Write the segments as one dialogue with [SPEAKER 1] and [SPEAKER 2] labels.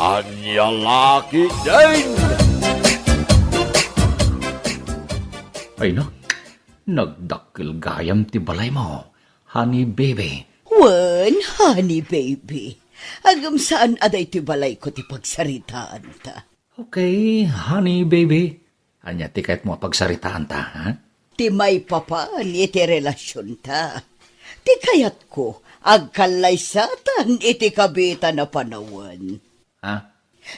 [SPEAKER 1] Anya laki din!
[SPEAKER 2] Ay no, nagdakil gayam ti balay mo, honey baby.
[SPEAKER 3] Wen, honey baby. Agam saan aday ti balay ko ti pagsaritaan ta.
[SPEAKER 2] Okay, honey baby. Anya ti kahit mo pagsaritaan ta, ha?
[SPEAKER 3] Ti may papan iti relasyon ta. Ti kayat ko, agkalaysatan iti kabita na panawan.
[SPEAKER 2] Ha?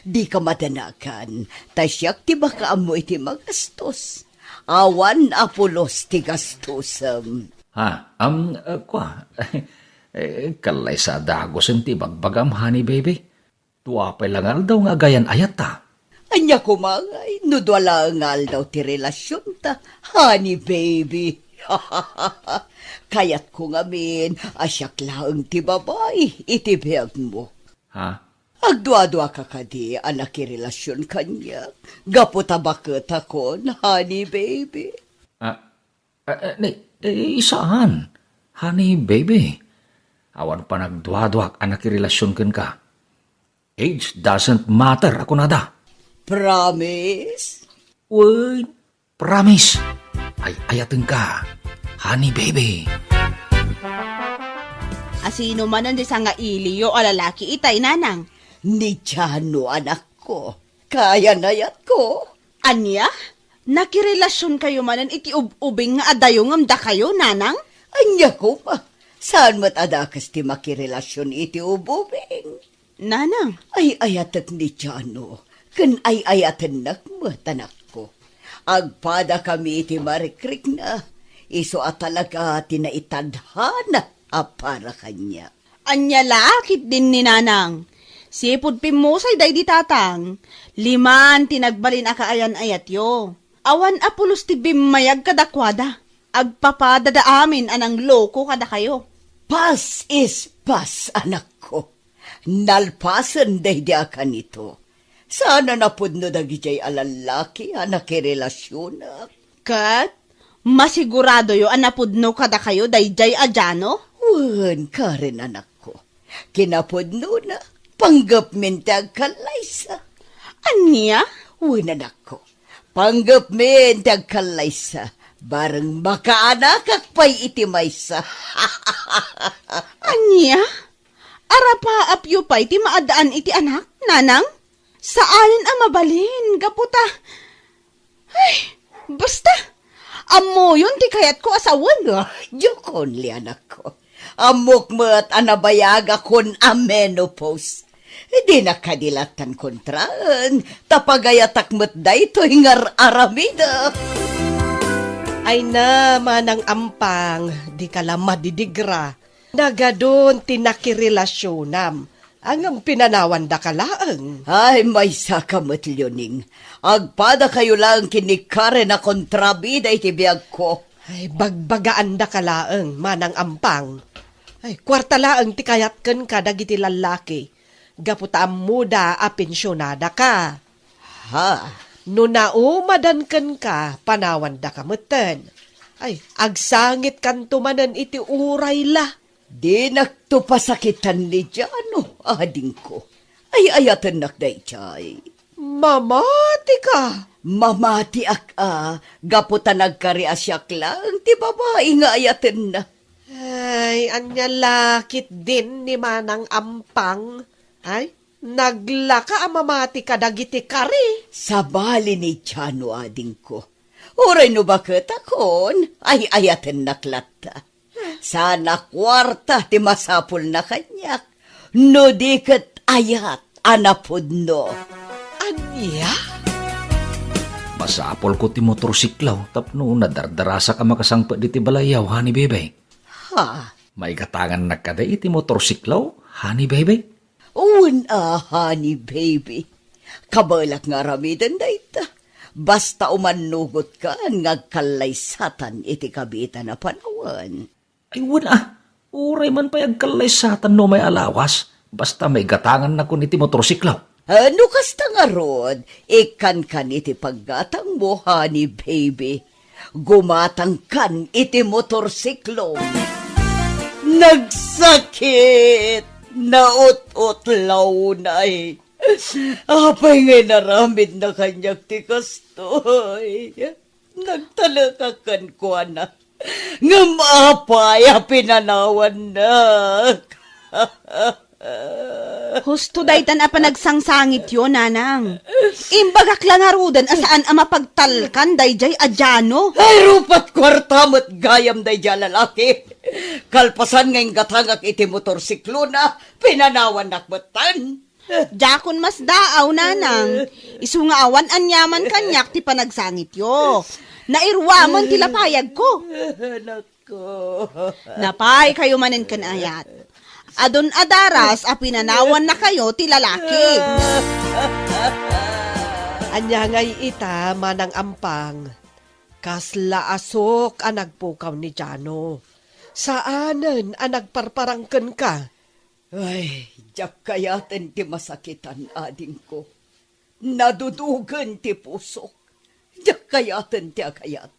[SPEAKER 3] Di ka madanakan, tasyak ti baka mo iti magastos. Awan apulos ti gastusam.
[SPEAKER 2] Ha? Kwa? Kalay sa dagosin ti bagbagam, honey baby. Tuwapay langal daw nga gayan ayat ta.
[SPEAKER 3] Anya kumangay, nudwala ngal daw ti relasyon ta, honey baby. Kayat ko ngamin, asyak laang ti babay, iti biyag mo.
[SPEAKER 2] Ha?
[SPEAKER 3] Agdwa-dwa ka kadi, anak ki relasyon kanya. Gaputa bakit ako, honey baby.
[SPEAKER 2] Isaan? Honey baby. Awan pa nagduadwak anak relasyon ken ka. Age doesn't matter, ako nada.
[SPEAKER 3] Promise?
[SPEAKER 2] Wait, promise. Ay ayatin ka, honey baby.
[SPEAKER 4] Asino man ang nga iliyo o lalaki itay nanang.
[SPEAKER 3] Ni Chano anak ko. Kaya nayat ko.
[SPEAKER 4] Anya? Nakirelasyon kayo manan iti ubing nga adayong amda kayo, nanang?
[SPEAKER 3] Anya ko pa. Saan mat adakas ti makirelasyon iti ububing?
[SPEAKER 4] Nanang?
[SPEAKER 3] Ay ayatat ni Chano. Kan ay ayatan nakmat anak ko. Agpada kami iti marikrik na. Iso at talaga tinaitadhana para kanya.
[SPEAKER 4] Anya lakit din ni nanang. Sipod pimusay day di tatang. 5 tinagbalin akaayan ayat yo. Awan apulos ti bimayag kadakwada. Agpapada da amin anang loko kada kayo.
[SPEAKER 3] Pas is pas, anak ko. Nalpasan day di akan ito. Sana napudno dagijay alalaki anak relasyon.
[SPEAKER 4] Kat, masigurado yo anapudno kada kayo dayjay adyano?
[SPEAKER 3] Wen, Karen anak ko. Kinapudno na. Panggap mintag kalaysa.
[SPEAKER 4] Anya?
[SPEAKER 3] Wen anak ko. Panggap mintag kalaysa. Bareng makaanak akpay iti maysa.
[SPEAKER 4] Anya? Arapa apyo pa'y ti maadaan iti anak, nanang? Saanin ang mabalin, gaputa? Ay, basta. Amo yun ti kayat ko asawan.
[SPEAKER 3] Yukon li anak ko. Amok mo at anabayaga kon a menopause. Di na kadilatan kontraan. Tapagayatak mo't dayto hingar aramida.
[SPEAKER 5] Ay na, manang ampang, di ka lang madidigra. Nagadon tinakirelasyon ang pinanawan da kalaang.
[SPEAKER 3] Ay, may sakamot, Leoning. Agpada kayo lang kinikare na kontrabida iti biyag ko.
[SPEAKER 5] Ay, bagbagaan da kalaang, manang ampang. Ay, kwarta laang ti kayatken ka dagiti lalaki. Gaputaan mo da a pensyonada ka.
[SPEAKER 3] Ha?
[SPEAKER 5] No naumadanken ka, panawan da kameten. Ay, agsangit kantumanan iti uray la.
[SPEAKER 3] Di nagtupasakitan ni Jano, ading ko. Ay ayatan nakday chay.
[SPEAKER 5] Mamati ka.
[SPEAKER 3] Mamati gaputan nagkariasyak lang, ti babae nga ayatan na.
[SPEAKER 5] Ay, anya lakit din ni manang ampang. Ay, naglaka ang mamati ka dagiti kari.
[SPEAKER 3] Sa bali ni Jano, ading ko. Uray no bakit akon? Ay ayatan naklata. Sana kwarta ti masapul na kanyak. No diket ayat anapod no.
[SPEAKER 5] Anya?
[SPEAKER 2] Masapol ko ti motorsiklaw, tapno nadardarasa ka makasangpa di ti balayaw, honey baby.
[SPEAKER 3] Ha?
[SPEAKER 2] May katangan nagkada iti motorsiklaw, honey baby.
[SPEAKER 3] Honey baby. Kabalak nga ramidan dayta. Basta umanugot ka ngagkalaysatan iti kabita na panawan.
[SPEAKER 2] Ay wala, uray man payag kalaysatan no may alawas. Basta may gatangan na kun iti motorsiklaw.
[SPEAKER 3] Ano kasta nga rod, ikan iti paggatang mo, honey baby. Gumatang kan iti motorsiklo. Nagsakit! Naut-utlaw na eh. Apay ngay naramid na kanyak ti kastoy. Nagtalakakan ko na. Nga maapay pinanawan na.
[SPEAKER 4] Husto daytan a panagsangsangit yun, nanang. Imbagak lang harudan asaan a mapagtalkan dayjay adyano.
[SPEAKER 3] Ay, rupat kwarta mo't gayam day dya lalaki. Kalpasan ngayong gatangak iti motorsiklo na, pinanawan nakbatan.
[SPEAKER 4] Jakon mas daaw, nanang. Isungawan anyaman kanyak ti panagsangit yo. Nairwaman ti lapayag ko.
[SPEAKER 3] Nako.
[SPEAKER 4] Napay kayo manin kanayat. Adon adaras a pinanawan na kayo ti lalaki.
[SPEAKER 5] Anya ngay ita manang ampang. Kasla asok ang nagpukaw ni Jano. Saanen ang nagparparangken ka?
[SPEAKER 3] Ay, jak kayaten ti masakitan ading ko. Nadudugan ti pusok. Jak kayaten ti akayat.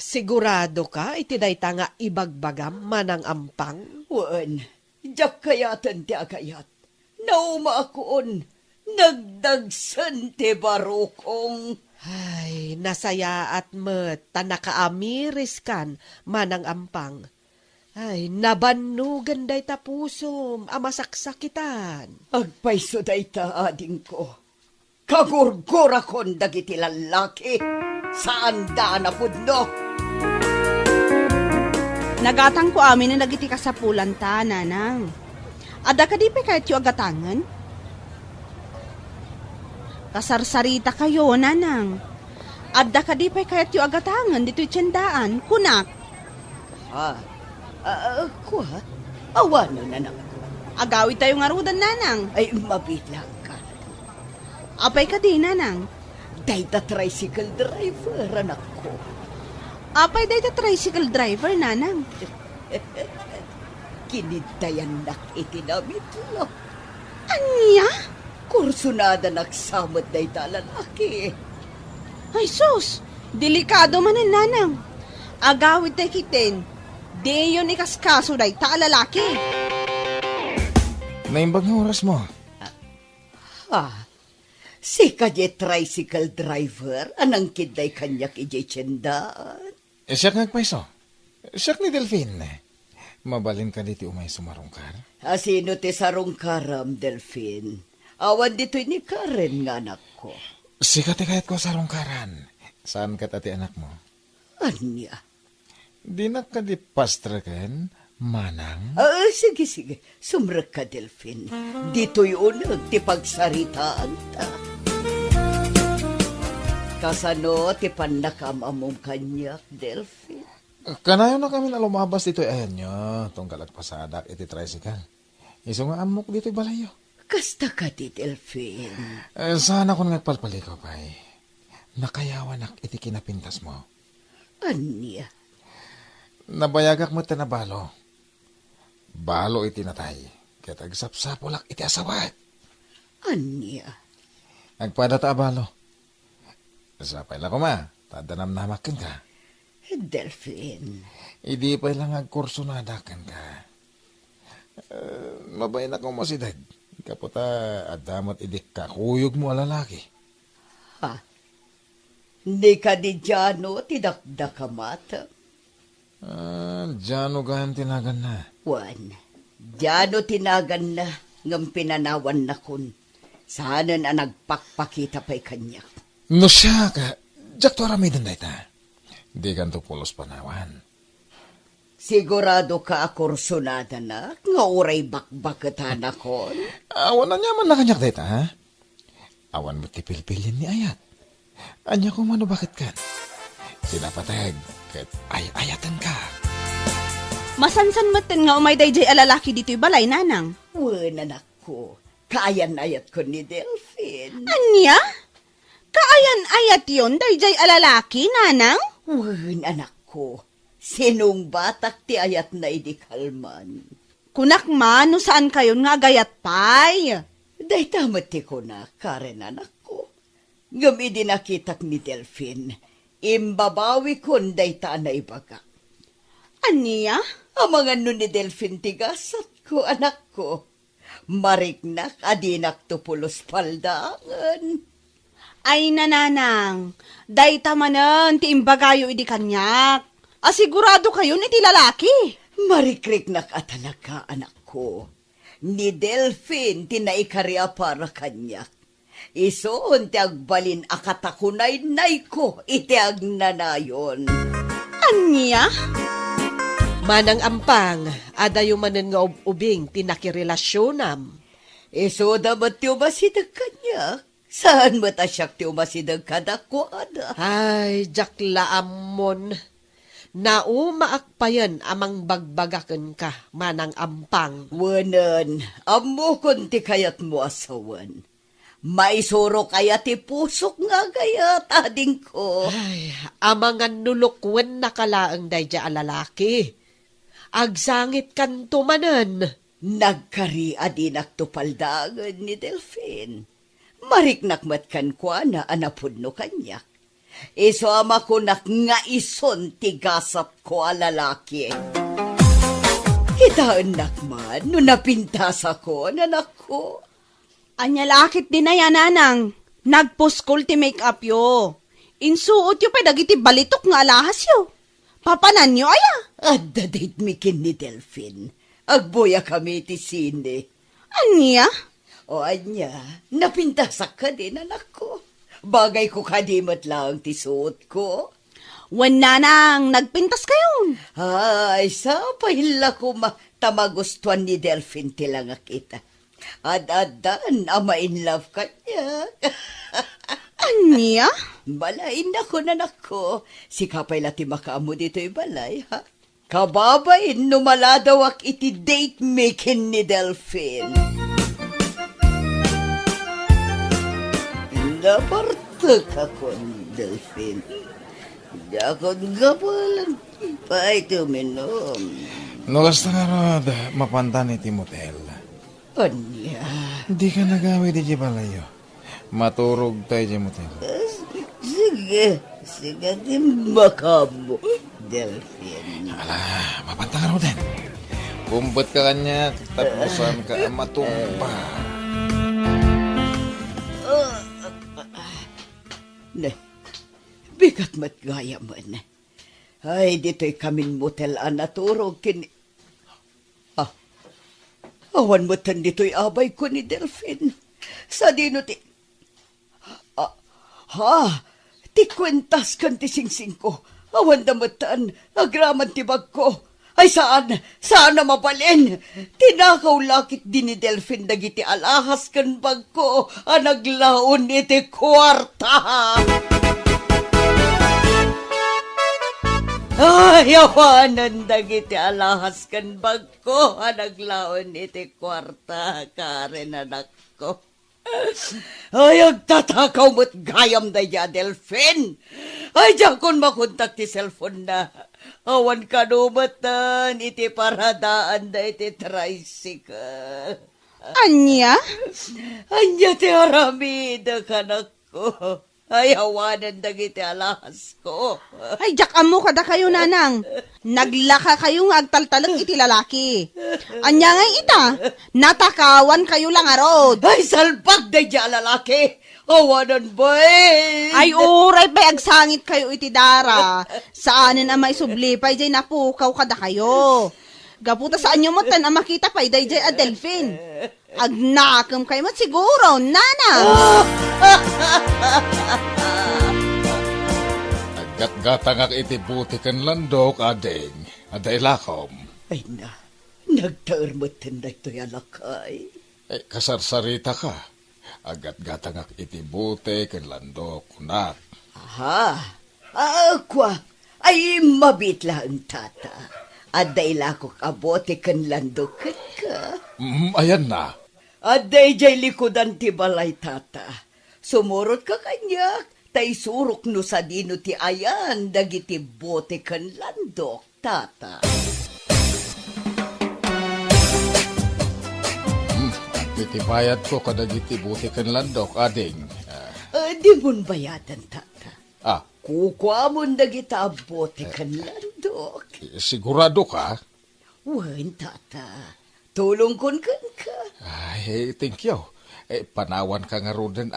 [SPEAKER 5] Sigurado ka iti dayta nga ibagbagam manang ampang?
[SPEAKER 3] Wan, jak kayaten ti akayat. Nauma akoon, nagdagsan ti barukong.
[SPEAKER 5] Ay, nasaya at met, tanakaamiris kan manang ampang. Ay, nabanugan day tapusom, amasaksakitan.
[SPEAKER 3] Agpaiso day ta ading ko. Kagurgura kon dagiti lalaki. Saan da na pudno?
[SPEAKER 4] Nagatang ko amin na nagiti kasapulan ta, nanang. Ada ka di pa kahit yung agatangan? Kasarsarita kayo, nanang. Ada ka di pa kahit yung agatangan dito'y tiyandaan, kunak.
[SPEAKER 3] Ako ha? Awano na naman.
[SPEAKER 4] Agawid tayo nga rudan, nanang.
[SPEAKER 3] Ay, mabilang ka.
[SPEAKER 4] Apay ka di, nanang.
[SPEAKER 3] Dahita tricycle driver, anak ko.
[SPEAKER 4] Apay day ta tricycle driver, nanang.
[SPEAKER 3] Kinitayan nak itinamit lo.
[SPEAKER 4] Anya?
[SPEAKER 3] Kursunada nagsamot dahita lalaki.
[SPEAKER 4] Ay, sus! Delikado manin, nanang. Agawid tayo kitin. Di yun ikaskaso day ta lalaki.
[SPEAKER 6] Naimbag nga oras mo.
[SPEAKER 3] Si kadye tricycle driver, anang kiday kanyak ijay tiyandaan.
[SPEAKER 6] Siyak nagpaiso. Siyak ni Delphine. Mabalin ka diti umay sumarungkar.
[SPEAKER 3] Sino ti sarungkaram, Delphine? Awan dito'y ni Karen nga anak ko.
[SPEAKER 6] Sikat kayat ko sarungkaran. Saan ka tati anak mo?
[SPEAKER 3] Anya?
[SPEAKER 6] Di na ka di pastraken, manang?
[SPEAKER 3] Sige. Sumrek ka, Delphine. Dito'y unag ti pagsaritaan ta. Kasano ti pannakamamong kanyak, Delphine?
[SPEAKER 6] Kanayon na kami na lumabas dito ayan nyo. Tunggal at pasadak iti tricycle. Iso nga amok dito'y balayo.
[SPEAKER 3] Kasta ka di, Delphine.
[SPEAKER 6] Sana kung nagpalpaliko pa'y. Nakayawan ak iti kinapintas mo.
[SPEAKER 3] Anya?
[SPEAKER 6] Nabayagak mo na balo. Balo iti natay. Kaya tagsapsapulak iti asawat.
[SPEAKER 3] Anya?
[SPEAKER 6] Nagpadata balo. Sapay lang ko ma. Tadanam namakin ka.
[SPEAKER 3] Delphine.
[SPEAKER 6] Idi pa lang agkurso na adakan ka. Mabay na kong masidag. Kaputa adamot idik ka. Kuyog mo alalaki.
[SPEAKER 3] Hindi ka di Jano, tidakda ka mata.
[SPEAKER 6] Diyan gayam tinagan na.
[SPEAKER 3] Juan, Jano tinagan na, ngam pinanawan na kun. Saanan ang nagpakpakita pa'y kanyak.
[SPEAKER 6] No siya ka. Diyak to aramidan na ita. Di ganto pulos panawan.
[SPEAKER 3] Sigurado ka akursunada na, nga uray bakbakatan ako.
[SPEAKER 6] Awan na nyaman na kanyak dita, ha? Awan mo tipilpilin ni Ayat. Anya ko mano bakit kan? Sinapatag, kat ayatan ka.
[SPEAKER 4] Masansan matin nga umay day jay alalaki dito'y balay, nanang.
[SPEAKER 3] Wan, anak ko, kaayan-ayat ko ni Delphine.
[SPEAKER 4] Anya? Kaayan-ayat yun day jay alalaki, nanang?
[SPEAKER 3] Wan, anak ko, sinong batak ti ayat na idikalman?
[SPEAKER 4] Kunak man, no saan kayon nga gayat pay?
[SPEAKER 3] Day tamat ti ko na, Karen, anak ko. Ngam idinakitak ni Delphine, imbabawi kon day ta na ibaga.
[SPEAKER 4] Anya?
[SPEAKER 3] Ang mga nun ni Delphine tigasat ko, anak ko. Mariknak, adinak tupulos paldangan.
[SPEAKER 4] Ay nananang, day tamanan ti imbagayo idi kanyak. Asigurado kayo ni ti lalaki.
[SPEAKER 3] Marikriknak at talaga, anak ko. Ni Delphine, tinaikarya para kanyak. Isoon ti agbalin akatakunay-nay ko, iti agnanayon.
[SPEAKER 4] Anya?
[SPEAKER 5] Manang ampang, adayo manen nga ubing tinakirelasyonan.
[SPEAKER 3] Iso damat ti umasidag kanyak. Saan mo ta siyak ti umasidag kadakwada?
[SPEAKER 5] Ay, jakla amon. Naumaakpayan amang bagbagaken ka, manang ampang.
[SPEAKER 3] Wanan, amo kon ti kayat mo asawan. Maisuro kaya ti pusok nga gayat, ading ko.
[SPEAKER 5] Ay, amangan nulukwen na kalaang dayja alalaki. Agsangit kan tumanan.
[SPEAKER 3] Nagkari adinak tupaldagan ni Delphine. Mariknak matkan kwa na anapod no kanyak. Iso ama ko nga ison tigasap ko a lalaki. Hitaan nakman, no napintas ako, nanak ko.
[SPEAKER 4] Anya lakit din na yan, nanang. Nagpuskol ti make-up yo. Insuot yo pa dagiti balitok nga alahas yo. Papanan yo aya.
[SPEAKER 3] At date mikin ni Delphine. Agboya kami ti sine.
[SPEAKER 4] Anya?
[SPEAKER 3] O anya, napintasak ka din, anak ko. Bagay ko kadimot lang ti suot ko.
[SPEAKER 4] Wan nanang, nagpintas kayo.
[SPEAKER 3] Ay, sa pahila ko tamagustuhan ni Delphine tilang kita. Ad-adan, ama in love ka niya.
[SPEAKER 4] Anya?
[SPEAKER 3] Balain ako, nanak ko. Si kapay lati makaamo dito'y balay, ha? Kababain, numaladawak iti date making ni Delphine. Napartak ako ni Delphine. Hindi ako gabalan pa ito minom.
[SPEAKER 6] Nugas na nga rod, mapantan iti motel.
[SPEAKER 3] Anya?
[SPEAKER 6] Di ka nagawin di balayo. Maturog tayo di motel.
[SPEAKER 3] Sige, di makamo, Delphine.
[SPEAKER 6] Ala, mapantan ka rod din. Kumpet ka kanya, tapusan ka matumpa.
[SPEAKER 3] Ne, bigat mat gaya man. Ay, dito'y kaming motel naturog kin... Awan mo tan dito'y abay ko ni Delphine. Sa dino ti... ti kwentas kan ti singsing ko. Awan damatan, agraman ti bag ko. Ay saan na mapalin? Tinakaw lakit din ni Delphine dagiti alahas kan bag ko. Naglaon iti kwarta. Ay, awanan dagiti alahas kan bag ko. Naglaon iti kwarta, Karen anak ko. Ay, agtatakaw mo't gayam da ya, Delphine. Ay, diyan kon makontak ti cellphone na. Awan ka numatan, iti paradaan da iti tricycle.
[SPEAKER 4] Anya?
[SPEAKER 3] Anya ti aramida kanak ko. Ay, awanan dagiti alahas ko.
[SPEAKER 4] Ay, jakam mo kada kayo, nanang. Naglaka kayo nga agtaltalag iti lalaki. Anya nga ita, natakawan kayo lang arod.
[SPEAKER 3] Ay, salpag da ya lalaki. Awanan ba eh?
[SPEAKER 4] Ay, uray pa agsangit kayo iti dara. Saanin ang may sublipay jay napukaw kada kayo. Gaputa saan nyo matan ang makita pa day jay a Delphine. Agnakam kayo mat siguro, nana.
[SPEAKER 6] Aggat-gatangak iti buti kan landok, ading. Aday lakom.
[SPEAKER 3] Ay na, nagtaarmatan da ito yalakay.
[SPEAKER 6] Kasarsarita ka. Aggat-gatangak iti buti kan landok, kunak.
[SPEAKER 3] Aha, akwa, ay mabitla ang tata. Aday lakok abote kan landok ka.
[SPEAKER 6] Ayan na.
[SPEAKER 3] Aday jay likodan ti balay tata. Sumurot ka kanyak, tay surok no sa dino ti ayan, dagiti bote kan landok, tata.
[SPEAKER 6] Titipayat ko kadagiti buti kan landok, ading.
[SPEAKER 3] Di mon bayadan, tata.
[SPEAKER 6] Ah,
[SPEAKER 3] Kukwa mo dagita bote kan landok.
[SPEAKER 6] sigurado ka?
[SPEAKER 3] Wen, tata. Tulong kun ka.
[SPEAKER 6] Ay, thank you. Panawan ka nga roden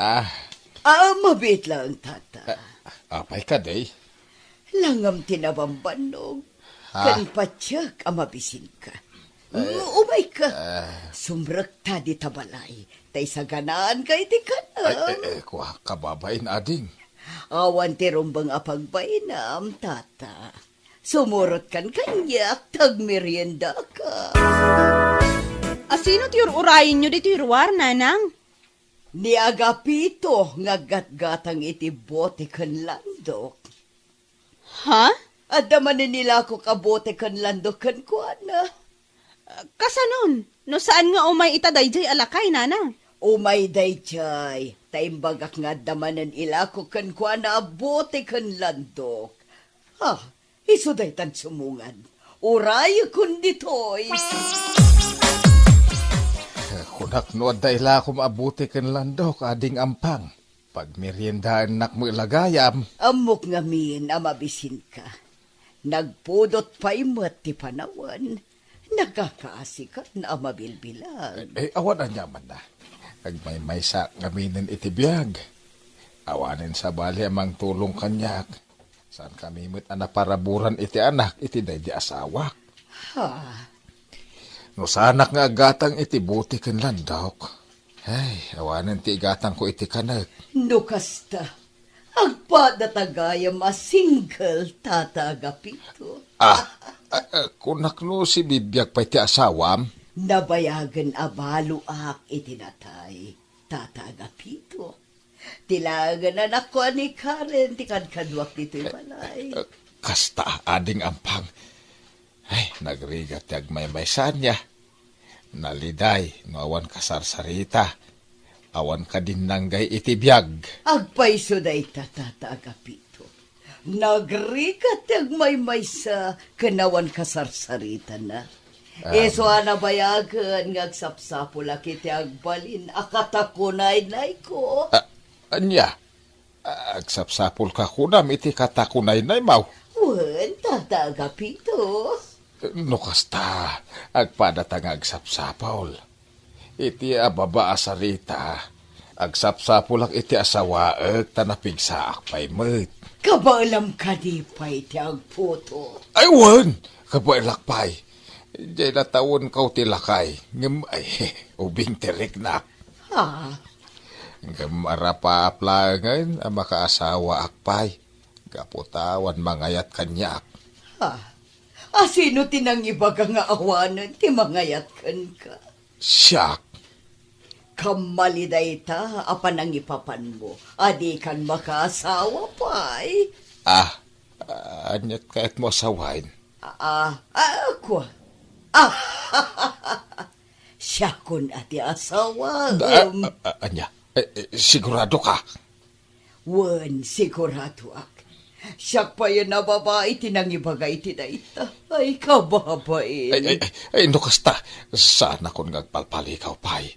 [SPEAKER 3] Mabit lang, tata.
[SPEAKER 6] Apay ka, day.
[SPEAKER 3] Langam tinabambanog. Kan patyak amabisin ka. Umay ka. Sumrak ta di tabalay. Tay sa ganaan ka iti ka na.
[SPEAKER 6] Kuha kababain ading.
[SPEAKER 3] Awan ti rumbang apagbainam, tata. Sumurot kan kanyak, tagmerienda ka.
[SPEAKER 4] Asino ti urayin nyo dito irwar, nanang?
[SPEAKER 3] Ni Agapito, ngagat-gatang iti bote kan landok.
[SPEAKER 4] Ha?
[SPEAKER 3] At damanin nila ko kabote kan landok kan kuana.
[SPEAKER 4] Kasanon? No saan nga umay itaday jay alakay, nanang?
[SPEAKER 3] Umay day chay, taimbagak nga damanan ila ko kan kuana bote kan landok. Iso day tan sumungan. Uray kun ditoy.
[SPEAKER 6] Kunak no dahil ako maabuti kan landok ading ampang. Pag meriendaan nak mo ilagayam.
[SPEAKER 3] Amok ngamin amabisin ka. Nagpudot pa imot ti panawan. Nagkakaasikat na amabilbilang.
[SPEAKER 6] Awan na man na. Agmay-may sa ngaminin itibiyag. Awanin sa bali amang tulong kanyak. Saan kami mo't anaparaburan iti anak, iti day di asawak. No sanak nga agatang iti buti kan landok. Ay, awanin ti igatang ko iti kanag.
[SPEAKER 3] No kasta, agpadatagayam a single tata Agapito.
[SPEAKER 6] Kunak no si bibiyag pa iti asawam.
[SPEAKER 3] Nabayagan abalo ak itinatay, tata Agapito. Tilagan na nako ni Karen, tikadkadwak dito'y balay.
[SPEAKER 6] Kasta ading ampang. Ay, nagrigat yag may sanya. Naliday, no awan kasarsarita. Awan ka din nanggay itibiyag.
[SPEAKER 3] Agpaiso day tata Agapito. Nagrigat yag may sa kanawan kasarsarita na. Eso ana bayagan ngagsapsapo lakiti agbalin akatakunay-nay ko.
[SPEAKER 6] Anya, agsapsapol ka kunam iti katakunay-nay maw.
[SPEAKER 3] Wen, tata Agapito.
[SPEAKER 6] No kasta, agpadatang agsapsapol. Iti ababa asarita, agsapsapol ang iti asawaag tanapig sa akpay met.
[SPEAKER 3] Kabalam ka di pa iti agputo.
[SPEAKER 6] Ay, wan! Kabailakpay. Diyan na taon ka tilakay. Ngam, ay, ubing tirik na. Ngam, arapa aplangan ang makaasawa akpay. Kaputawan mangayat kanyak.
[SPEAKER 3] Sino tinang ibaga nga awanan ti mangayat kan ka?
[SPEAKER 6] Siyak.
[SPEAKER 3] Kamaliday ta, apan ang ipapan mo. Adi kan makaasawa pa'y.
[SPEAKER 6] Anyat kahit mo asawain.
[SPEAKER 3] Ako. Siya kun ati asawa.
[SPEAKER 6] Anya, sigurado ka?
[SPEAKER 3] Wan, sigurado ak. Siya pa yan na babae, tinangibagay tinaita. Ay, kababain.
[SPEAKER 6] Ay, no kasta. Sana kung ngagpalpali ikaw, pay.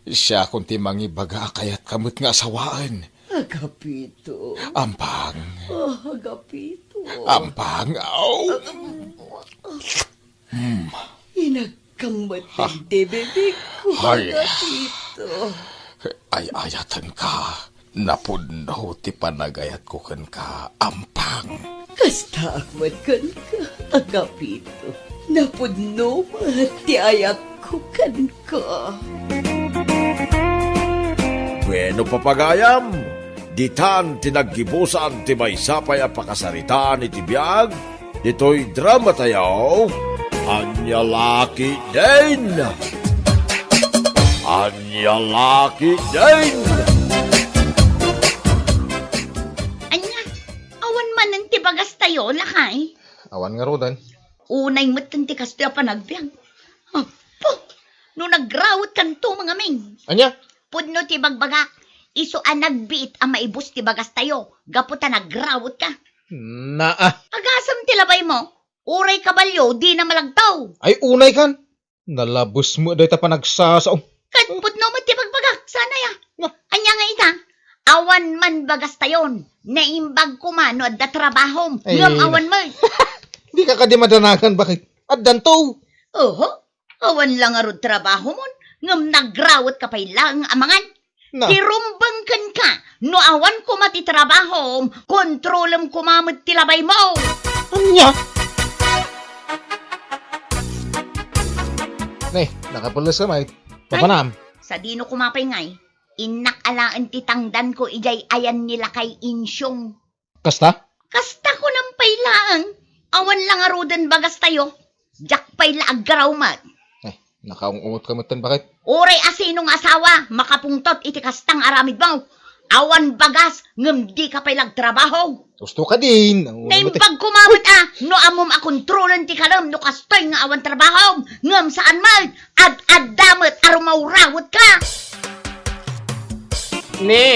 [SPEAKER 6] Siya kung timangibaga, kaya't kamot nga asawaan.
[SPEAKER 3] Agapito.
[SPEAKER 6] Ampang.
[SPEAKER 3] Agapito.
[SPEAKER 6] Ampang.
[SPEAKER 3] Inagkamot hindi, bebek ko.
[SPEAKER 6] Ay.
[SPEAKER 3] Agapito.
[SPEAKER 6] Ay, ayatan ka. Napudno ti panagayat ko kan ka. Ampang.
[SPEAKER 3] Kasta akmat kan ka, Agapito. Napudno ti ayak ko kan ka.
[SPEAKER 1] Bueno papagayam, ditan tinaggibusan ti may sapay a pakasaritaan iti biyag, dito'y drama tayaw, Anya Laki din! Anya Laki din!
[SPEAKER 7] Anya, awan man ang tibagas tayo, lakay.
[SPEAKER 6] Awan nga rodan.
[SPEAKER 7] Unay mo't kanti kasto pa nagbiang. Po, no nagrawat kanto mga ming.
[SPEAKER 6] Anya?
[SPEAKER 7] Pudno ti bagbaga, iso ang nagbiit ang maibus ti bagas tayo, gaputa nagrawat ka. Agasam ti labay mo, uray kabalyo, di na malagtaw.
[SPEAKER 8] Ay, unay kan. Nalabos mo dahi ta pa nagsasaom.
[SPEAKER 7] Kat pudno mo ti bagbaga, sana ya. Anya nga ika, awan man bagas tayon, naimbag ko man no da trabahom,
[SPEAKER 8] Ay,
[SPEAKER 7] ngam awan mo.
[SPEAKER 8] Di ka kadi madanagan bakit? At danto.
[SPEAKER 3] Oho,
[SPEAKER 7] Awan lang arod trabaho mon, ngam nagrawat ka pa'y lang amangan.
[SPEAKER 8] Na,
[SPEAKER 7] Tirumbangkan ka, no awan ko matitrabaho, kontrolam kumamit tilabay mo.
[SPEAKER 8] anya? Nakapulos ka, may. Papanam.
[SPEAKER 7] Sa dino kumapay ngay, inak alaan titangdan ko ijay ayan nila kay insyong.
[SPEAKER 8] Kasta?
[SPEAKER 7] Kasta ko ng pailaan, awan lang arudan bagas tayo. Jak payla aggarawmat.
[SPEAKER 8] Nakaungot ka matan, bakit?
[SPEAKER 7] Oray asinong asawa, makapungtot iti kastang aramid mo. Awan bagas, ngam di ka pa'y trabaho.
[SPEAKER 8] Gusto ka din.
[SPEAKER 7] Naimpag kumawat no amom akontrolan ti kalam, no kastoy nga awan trabaho. Ngam saan mal, ad-ad-damat, arumaurawat ka.
[SPEAKER 9] Ne,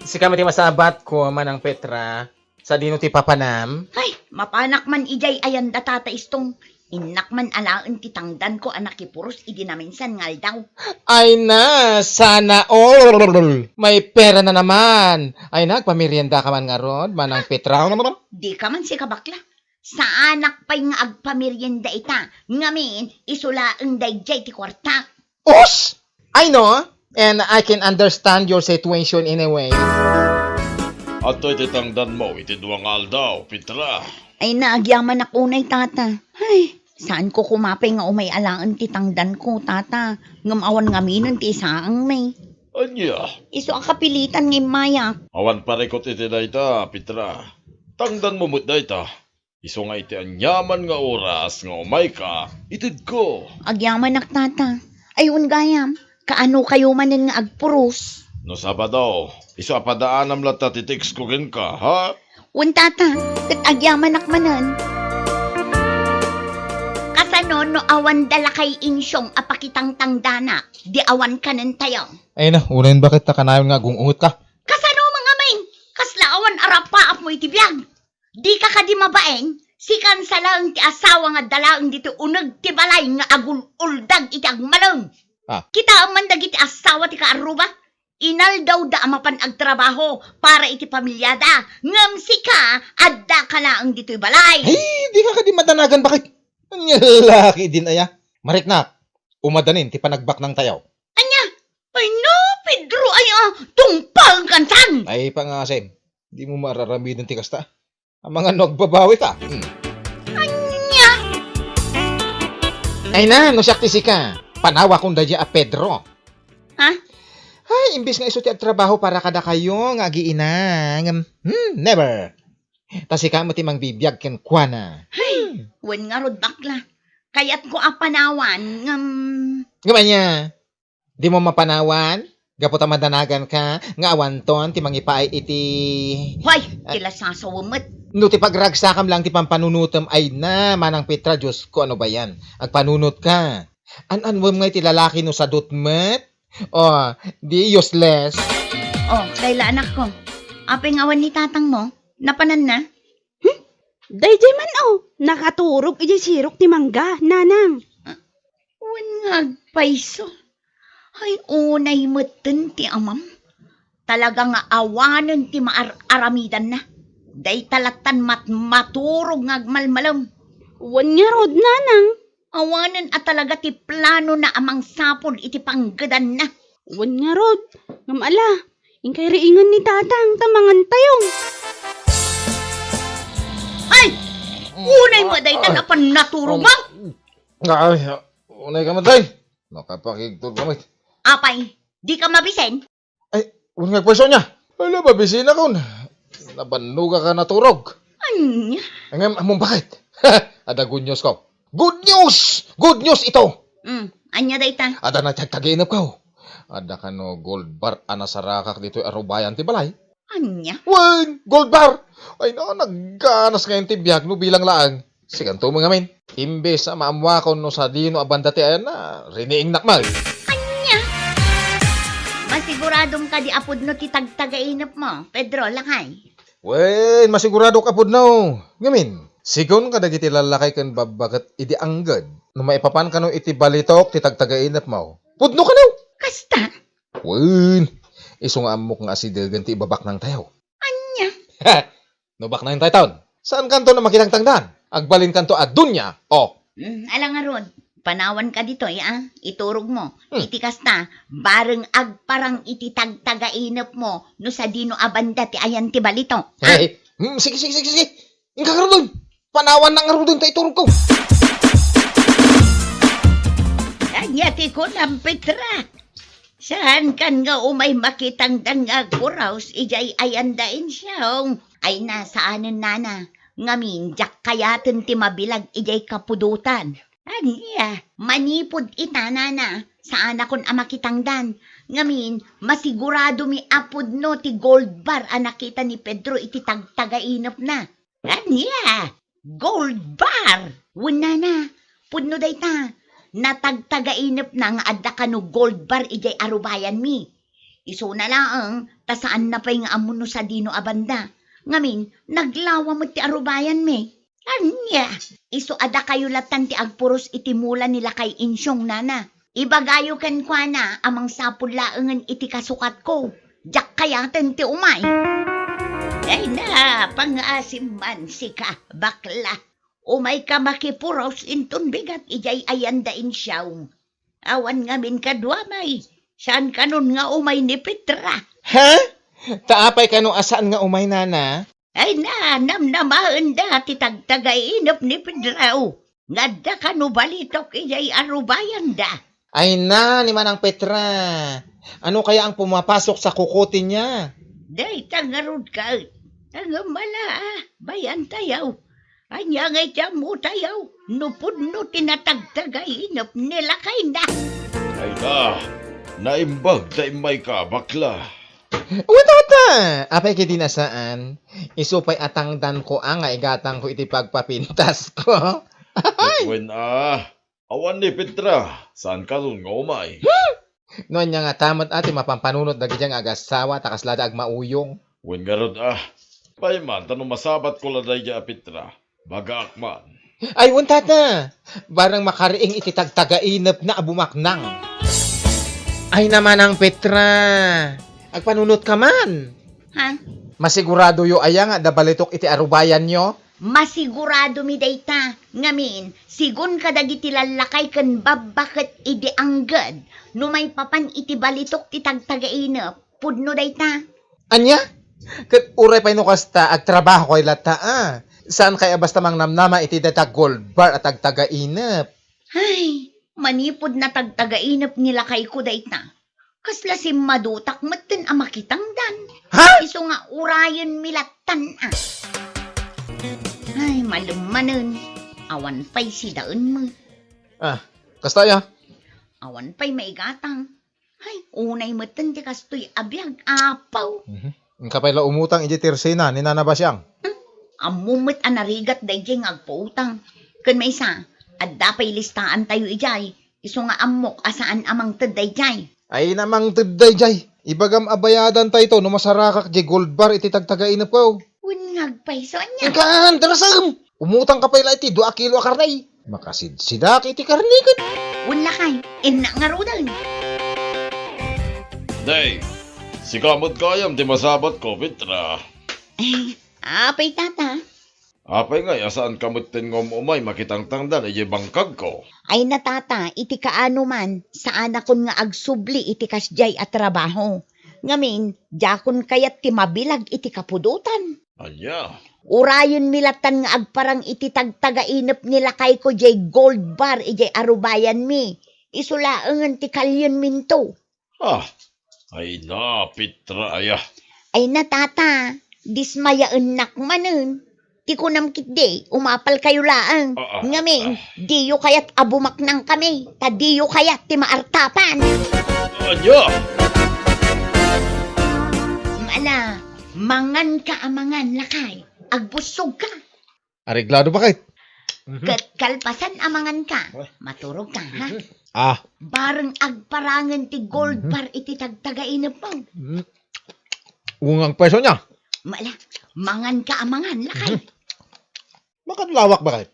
[SPEAKER 9] si kami ti masabat ko manang Petra sa dino ti papanam.
[SPEAKER 7] Ay, mapanak man ijay ayan datata istong. Inak man alaan ti tangdan ko anak ipuros idi na minsan ngal daw.
[SPEAKER 9] Ay na, sana all. May pera na naman. Ay na, pamirienda ka man nga ron, manang Petra.
[SPEAKER 7] Di ka man si kabakla. Sa anak pa'y nga agpamiryenda ita. Ngamin, isulaang dayjay ti kwarta.
[SPEAKER 9] Os! I know, and I can understand your situation in a way.
[SPEAKER 1] At to'y titangdan mo, itiduang aldaw, Petra.
[SPEAKER 7] Ay naagyaman ako na'y tata. Ay, saan ko kumapay nga umay alaan ti tangdan ko, tata. Ngamawan ngaminon ti isaang may.
[SPEAKER 1] Anya,
[SPEAKER 7] Iso ang kapilitan ng maya.
[SPEAKER 1] awan parekot iti dayta, Petra. Tangdan mo mo't dayta. Iso nga iti anyaman nga oras nga umay ka, itid ko.
[SPEAKER 7] Agyaman ak tata. Ayun gayam, kaano kayo manin nga agpuros?
[SPEAKER 1] No Sabado, iso apadaanam lata titiks ko gen ka, ha?
[SPEAKER 7] Un tata, kat agyaman ak manan. Kasano no awan dala kay insyong apakitang tangdana, di awan kanin tayo.
[SPEAKER 8] Ay na, unahin bakit nakanayon nga gungungot ka?
[SPEAKER 7] Kasano mga main? Kasla awan arapaap mo itibiyag. Di ka ka di mabaeng, sikan sa lang ti asawa nga dalaang dito unag ti balay nga agul-uldag iti agmalong.
[SPEAKER 8] Ah.
[SPEAKER 7] Kita man dagiti asawa ti kaaruba. Inal daw da amapan agtrabaho para iti pamilyada. Ngam sika, adda ka na ang dito'y balay.
[SPEAKER 8] Ay, di ka di madanagan, bakit? Anya, laki din aya. Marik na, umadanin, ti panagbak ng tayaw.
[SPEAKER 7] Anya, ay no, Pedro, ay tungpal kansan.
[SPEAKER 8] Ay, pangasim, di mo mararamidin ti kasta. Ang mga nagbabawi ka.
[SPEAKER 7] Anya,
[SPEAKER 9] Ay na, no siyak ti sika. Panawa kong dadya a Pedro.
[SPEAKER 7] ha?
[SPEAKER 9] Ay, imbis nga iso ti agtrabaho para kada kayo nga agiinang. Never. Tasika mo ti mang bibiyag ken kuana.
[SPEAKER 7] Wen nga rod bakla. Kaya't ko apanawan,
[SPEAKER 9] Gamanya, di mo mapanawan? Gaputa madanagan ka, nga awanton, ti mangipaay iti...
[SPEAKER 7] hoy, kila sasawamot.
[SPEAKER 9] No, ti pagragsakam lang ti pampanunutom ay na, manang Petra, Diyos ko, ano ba yan? Agpanunot ka. An-an mo nga iti lalaki no sa dutmet? O, di useless.
[SPEAKER 7] Oh, dahil anak ko. Apeng awan ni tatang mo, napanan na.
[SPEAKER 4] Dayjay man nakaturog ijay sirok ti mangga, nanang.
[SPEAKER 7] Wen nga paiso. Ay, unay meten ti amam. Talaga nga awanan ti aramidan na. Day talatan maturog nga agmalmalam.
[SPEAKER 4] Wan nga rod, nanang.
[SPEAKER 7] Awanan at talaga ti plano na amang sapon iti panggadan na.
[SPEAKER 4] Wan nga rod. Ngamala, ingkay riingan ni tatang tamangan tayong.
[SPEAKER 7] Ay! Unay mo day tanapan naturog mo.
[SPEAKER 8] Ay, unay ka matay. Nakapakigtog ka may.
[SPEAKER 7] Apay, di ka mabisen?
[SPEAKER 8] Ay, unang pwesto niya. Wala, babisin ako. Nabanuga ka naturog.
[SPEAKER 7] Anya?
[SPEAKER 8] Ang among bakit? Ada good news ko. Good news! Good news ito!
[SPEAKER 7] Anya day ta?
[SPEAKER 8] Ada na tiyagtaginap ka. Ada ka no gold bar anasarakak dito arubayan ti balay.
[SPEAKER 7] Anya?
[SPEAKER 8] Wan! Gold bar! Ay no, nagganas ngayon ti biyag no bilang laang. Siganto mga min. Imbes sa maamwa ko no sa dino abanda ti ayan na riniing nakmal.
[SPEAKER 7] Anya? Masiguradong ka di apod no ti tagtagainap mo, Pedro, lakay.
[SPEAKER 8] Wen, masigurado ka pud no. Ngamin, sigon ka dagiti lalakay kan babagat idi anggad. No maipapan ka no iti balitok ti tagtagainap mo. Pudno ka no.
[SPEAKER 7] Kasta?
[SPEAKER 8] Wen, iso nga amok nga asidagan ti ibabak ng tayo.
[SPEAKER 7] Anya?
[SPEAKER 8] No bak na yung tayo taon. Saan kanto na makitang tangdan? Agbalin kanto at dunya. Oh.
[SPEAKER 7] Alang nga ron, Panawan ka dito, iturog mo. Itikas ta, bareng agparang ititagtagainap mo no sa dino abanda ti ayan ti balito.
[SPEAKER 9] Hey, sige. Ingka ka doon. Panawan na nga doon tayo turog ko.
[SPEAKER 7] Anyati ko ng Petra. Saan kan nga umay makitang nga kuraus, ijay ayandain siya. Ay nasaanan nana. Ngamin, jak kayatin ti mabilag ijay kapudutan. Anya, manipod ita nana. Saan akon amakitangdan. Ngamin, masigurado mi apod no ti gold bar nakita ni Pedro iti tagtagainap na. Anya, gold bar. Wala na, pudno day ta. Natagtagainap na nga adda ka no gold bar ijay arubayan mi. Iso na lang, tasaan na pa'y nga amuno sa dino abanda. Ngamin, naglawa mo ti arubayan mi. Anya, iso ada kayo latan ti agpuros itimula nila kay insyong nana. Ibagayo kan kwa na amang sapul laengan iti kasukat ko. Jak kayaten ti umay. Ay na, pangasim man si ka, bakla. Umay ka makipuros inton bigat ijay ayandain siyaw. Awan ngamin kadwa may. Saan kanon nga umay ni Petra?
[SPEAKER 9] Ha? Taapay ka nung asaan nga umay nana?
[SPEAKER 7] Ay na, namnamaan da ti tagtagainap ni Pedra. Ngadda ka no balitok ijay arubayan da.
[SPEAKER 9] Ay na, ni Manang Petra. Ano kaya ang pumapasok sa kukutin niya?
[SPEAKER 7] Day tangarod ka. Tangamala bayan tayaw. Anya ngay tiyan mo tayaw. Nupod no tinatagtagainap nila kay na.
[SPEAKER 1] Ay na, naimbag da imay ka, bakla.
[SPEAKER 9] Wala apay kiti nasaan. Isupay atangdan ko ang igatang ko iti pagpapintas ko.
[SPEAKER 1] When awan ni Petra, saan ka nun nga umay?
[SPEAKER 9] Noon niya nga tamot ati mapampanunot dagi diyang agasawa takaslada ag mauyong.
[SPEAKER 1] When garod payman, tanong masabat ko laday dya Petra. Baga akman.
[SPEAKER 9] Ay, untata. Barang makariing ititagtagainap na abumaknang. Ay naman ang Petra. Agpanunot ka man.
[SPEAKER 7] Ha?
[SPEAKER 9] Masigurado yo aya nga dabalitok iti arubayan nyo?
[SPEAKER 7] Masigurado mi dayta. Ngamin, sigun kadagiti lalakay ken babakit idi anggad. No may papan iti balitok ti tagtagainap. Pudno dayta.
[SPEAKER 9] Anya? Kat uray pa kasta agtrabaho ko'y lata Saan kaya basta mang namnama iti datag gold bar at agtagainap?
[SPEAKER 7] Ay, manipod na tagtagainap nila kay ko dayta. Kasla si madutak maten amakitangdan.
[SPEAKER 9] Ha?
[SPEAKER 7] Iso nga urayan milatan Ay, malumanen. Awan pa'y si daon mo.
[SPEAKER 9] Kasta ya?
[SPEAKER 7] Awan pa'y maigatang. Ay, unay maten di kastoy abiyag apaw.
[SPEAKER 8] Ang kapayla umutang iti tirsina ni Nana Basyang.
[SPEAKER 7] Amumit anarigat dayjay nga agpautang. Kun may isa, adda pa'y listaan tayo ijay. Iso nga amok asaan amang tadayjay.
[SPEAKER 8] Ay namang tidday jay. Ibagam abayadan tayo to no masarakak di gold bar iti tagtagainap ko.
[SPEAKER 7] Unngag paiso niya.
[SPEAKER 8] Ingkan, darasam! Umutang kapayla iti 2 kilo a karnay. Makasidsidak iti karnikan.
[SPEAKER 7] Wala kay, ina nga rodal.
[SPEAKER 1] Day, si kamot kayam di masabat ko, Petra.
[SPEAKER 7] Apay tata.
[SPEAKER 1] Apay nga, saan kamot ngom umay makitangtangdan ay bangkag ko.
[SPEAKER 7] Ay natata, iti kaano man, saan akon nga agsubli iti kasjay at trabaho. Ngamin, jakon kayat ti mabilag iti kapudutan.
[SPEAKER 1] Anya?
[SPEAKER 7] Urayon milatan nga agparang iti tagtagainap nila kay ko jay gold bar ijay arubayan mi. Isulaangan ti kalyon minto.
[SPEAKER 1] Ay na, Petra aya.
[SPEAKER 7] Ay natata, dismayaan nakmanen. Ti kunam kitde, umapal kayo laang. Ngamin, diyo kayat abumaknang kami. Ta diyo kayat ti maartapan.
[SPEAKER 1] Anya?
[SPEAKER 7] Mala, mangan ka amangan lakay. Agbusog ka.
[SPEAKER 8] Areglado ba kahit?
[SPEAKER 7] Kalpasan amangan ka. Maturog ka, ha? Bareng agparangan ti gold bar iti tagtagainap mo.
[SPEAKER 8] Ungang peso niya.
[SPEAKER 7] Mala, mangan ka amangan lakay.
[SPEAKER 8] Makanlawak ba kahit?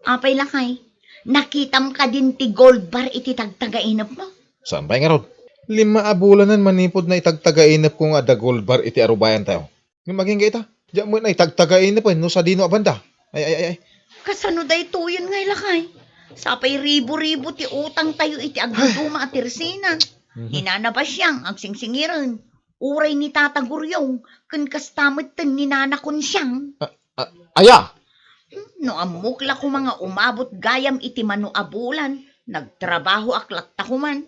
[SPEAKER 7] Apay lakay. Nakitam ka din ti gold bar iti tagtagainap mo.
[SPEAKER 8] Saan ba nga ron? 5 abulanan manipod na itagtagainap ko nga da gold bar iti arubayan tayo. Yung maging gaita, diyan mo na itagtagainap no sa dino abanda. Ay.
[SPEAKER 7] Kasano day tuyon ngay lakay? Sapay ribo-ribo ti utang tayo iti agduduma at tirsina. Ninanabas siyang agsingsingiran. Uray ni Tata Guryong, kun kastamatan ni Nana kun siyang.
[SPEAKER 8] Aya!
[SPEAKER 7] No amukla ko mga umabot gayam iti manuabulan, nagtrabaho aklat takuman.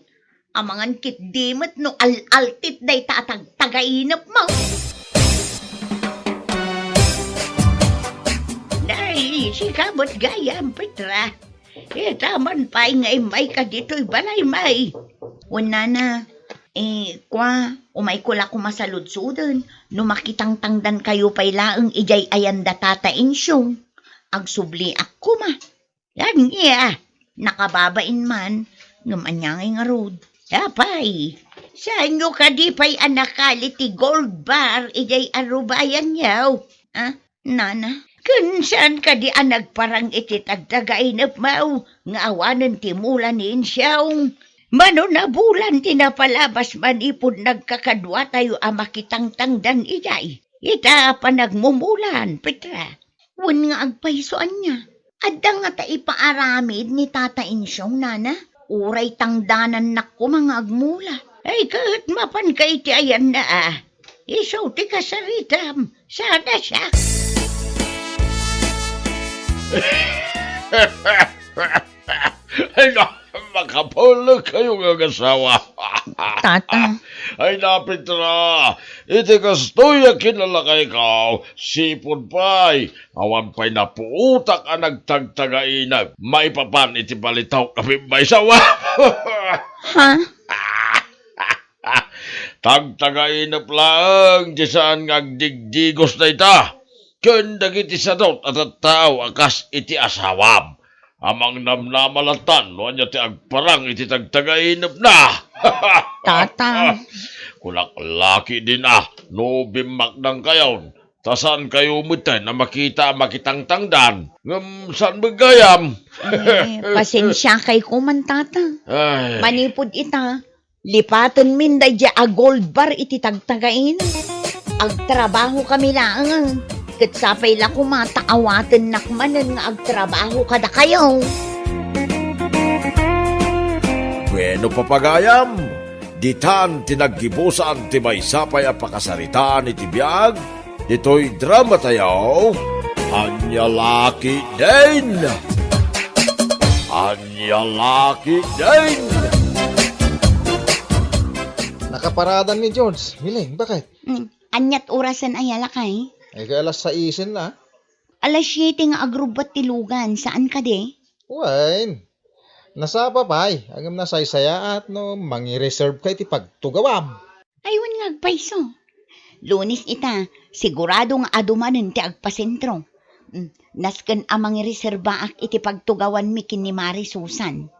[SPEAKER 7] Amangan kit dimot no al-altit day tatag-tagainap mo. Dahil si kabot gayam, Petra. Taman pa ngay may ka dito'y balay may. Una na, umay ko la kumasaludsudan, no makitang tangdan kayo pa'y laang ijay ayanda Tata Insyong. Agsubli ako ma. Yan niya, nakababain man, ngumanyangay nga rod. Apay, saan nyo ka di pa'y anakali ti gold bar, ijay arubayan yaw. Nana? Kun saan ka di anagparang iti tagtagainap mau, nga awanan ti mula ni Insyong. Mano na bulan tinapalabas manipod nagkakadwa tayo amakitang tangdan ijay. Ita pa nagmumulan, Petra. Wan nga agpaisoan niya. Adda nga ta ipaaramid ni Tata Insyong, Nana. Uray tangdanan nakko mga agmula. Ay kahit mapan ka iti ayan na Isaw ti kasaritam. Sana siya.
[SPEAKER 1] Ay na, makapulog kayo ng asawa.
[SPEAKER 7] Tata.
[SPEAKER 1] Ay na, Petra, iti kastoy kinala ka ikaw, sipon pa'y, awan pa'y napuutak ang nagtagtagainag, maipapan iti balitaw kami may sawa.
[SPEAKER 7] Ha?
[SPEAKER 1] Tagtagainap lang, di saan ngagdigdigos na ita. Kundag iti sadot at at tao akas iti asawam. Amang namnamalatan, no anya ti agparang iti tagtagainap na.
[SPEAKER 7] Tata.
[SPEAKER 1] Kulak laki din no bimakdang kayon. Tasan kayo umutay na makitang tangdan. Ngam saan magayam?
[SPEAKER 7] Pasensya kay kuman, Tata.
[SPEAKER 1] Ay,
[SPEAKER 7] Manipod ita, lipatan min da dya a gold bar iti tagtagain. Agtrabaho kami lang. Katsapay la kumataawatan nakmanan nga agtrabaho kada kayo.
[SPEAKER 1] bueno papagayam. Ditan tinaggibusan ti may sapay a pakasaritaan iti biyag. Dito'y drama tayo. Anya laki din. Anya laki din.
[SPEAKER 8] Nakaparadan ni George. Miling, bakit?
[SPEAKER 7] Anyat orasan ayala kay?
[SPEAKER 8] Ay kaya alas 6 na.
[SPEAKER 7] Alas 7 nga agrubat tilugan. Saan ka de?
[SPEAKER 8] Wain. Nasa papay. Agam na saysaya at no, mangi-reserve kay ti pagtugawam.
[SPEAKER 7] Aywan nga agpaiso. Lunis ita, sigurado nga adumanen ti agpasentro. Nasken amang reserba ak iti pagtugawan mi kin ni Mari Susan.